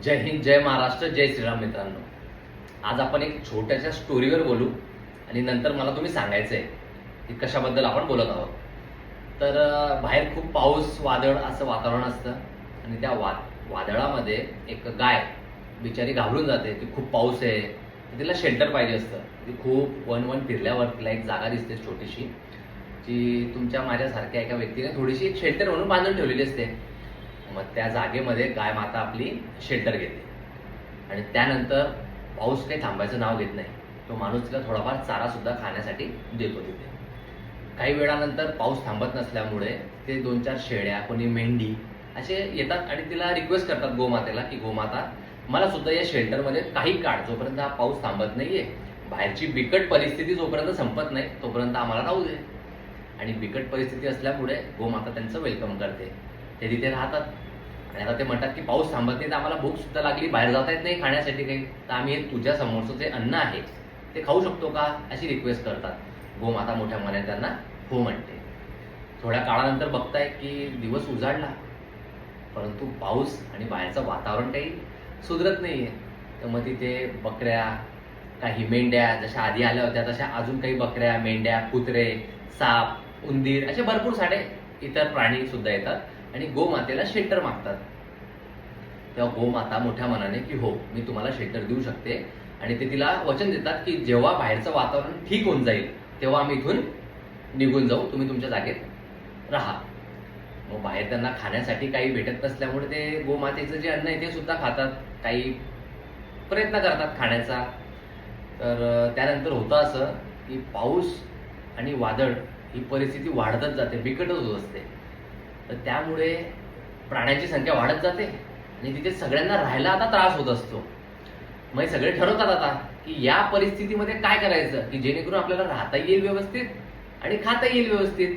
जय हिंद, जय महाराष्ट्र, जय श्रीराम. मित्रांनो, आज आपण एक छोट्याशा स्टोरीवर बोलू आणि नंतर मला तुम्ही सांगायचं आहे की कशाबद्दल आपण बोलत आहोत. तर बाहेर खूप पाऊस वादळ असं वातावरण असतं आणि त्या वादळामध्ये एक गाय बिचारी घाबरून जाते की खूप पाऊस आहे. तिला शेल्टर पाहिजे असतं. ती खूप वन फिरल्यावर तिला एक जागा दिसते छोटीशी, जी तुमच्या माझ्यासारख्या एका व्यक्तीने थोडीशी एक शेल्टर म्हणून बांधून ठेवलेली असते. मग त्या जागेमध्ये गाय माता आपली शेल्टर घेते आणि त्यानंतर पाऊस काही थांबायचं नाव घेत नाही. तो माणूस तिला थोडाफार चारा सुद्धा खाण्यासाठी देतो तिथे. काही वेळानंतर पाऊस थांबत नसल्यामुळे ते 2-4 शेळ्या, कोणी मेंढी असे येतात आणि तिला रिक्वेस्ट करतात गोमातेला की गोमाता, मला सुद्धा या शेल्टरमध्ये काही काळ, जोपर्यंत हा पाऊस थांबत नाहीये, बाहेरची बिकट परिस्थिती जोपर्यंत संपत नाही तोपर्यंत आम्हाला राहू दे. आणि बिकट परिस्थिती असल्यामुळे गोमाता त्यांचं वेलकम करते. ते तिथे राहतात आणि आता ते म्हणतात की पाऊस थांबत नाही तर आम्हाला भूक सुद्धा लागली, बाहेर जाता येत नाही खाण्यासाठी काही, तर आम्ही तुझ्या समोरचं जे अन्न आहे ते खाऊ शकतो का, अशी रिक्वेस्ट करतात. गोमाता मोठ्या मनाने त्यांना हो म्हणते. थोड्या काळानंतर बघताय की दिवस उजाडला, परंतु पाऊस आणि बाहेरचं वातावरण काही सुधरत नाहीये. तर मग तिथे बकऱ्या, काही मेंढ्या जशा आधी आल्या होत्या तशा अजून काही बकऱ्या, मेंढ्या, कुत्रे, साप, उंदीर असे भरपूर सारे इतर प्राणी सुद्धा येतात आणि गोमातेला शेल्टर मागतात. तेव्हा गोमाता मोठ्या मनाने की हो, मी तुम्हाला शेल्टर देऊ शकते, आणि ते तिला वचन देतात की जेव्हा बाहेरचं वातावरण ठीक होऊन जाईल तेव्हा आम्ही इथून निघून जाऊ, तुम्ही तुमच्या जागेत राहा. मग बाहेर त्यांना खाण्यासाठी काही भेटत नसल्यामुळे ते गोमातेचं जे अन्न आहे ते सुद्धा खातात, काही प्रयत्न करतात खाण्याचा. तर त्यानंतर होतं असं की पाऊस आणि वादळ ही परिस्थिती वाढतच जाते, बिकटच होत असते. तर त्यामुळे प्राण्यांची संख्या वाढत जाते आणि तिथे सगळ्यांना राहायला आता त्रास होत असतो. मग सगळे ठरवतात आता की या परिस्थितीमध्ये काय करायचं की जेणेकरून आपल्याला राहता येईल व्यवस्थित आणि खाता येईल व्यवस्थित.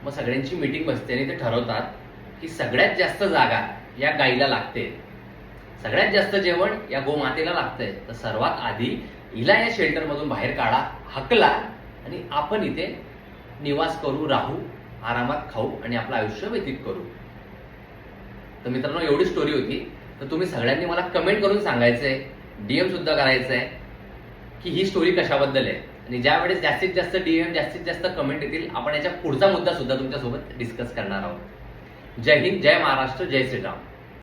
मग सगळ्यांची मीटिंग बसते आणि ते ठरवतात की सगळ्यात जास्त जागा या गाईला लागते, सगळ्यात जास्त जेवण या गोमातेला लागतंय, तर सर्वात आधी हिला या शेल्टरमधून बाहेर काढा, हकला, आणि आपण इथे निवास करू, राहू, आरामात खाऊ आणि आपलं आयुष्य व्यतीत करू. तर मित्रांनो, एवढी स्टोरी होती. तर तुम्ही सगळ्यांनी मला कमेंट करून सांगायचंय, डीएम सुद्धा करायचंय की ही स्टोरी कशाबद्दल आहे. आणि ज्या वेळेस जास्तीत जास्त डीएम, जास्तीत जास्त कमेंट येतील, आपण याच्या पुढचा मुद्दा सुद्धा तुमच्यासोबत डिस्कस करणार आहोत. जय हिंद, जय महाराष्ट्र, जय श्रीराम.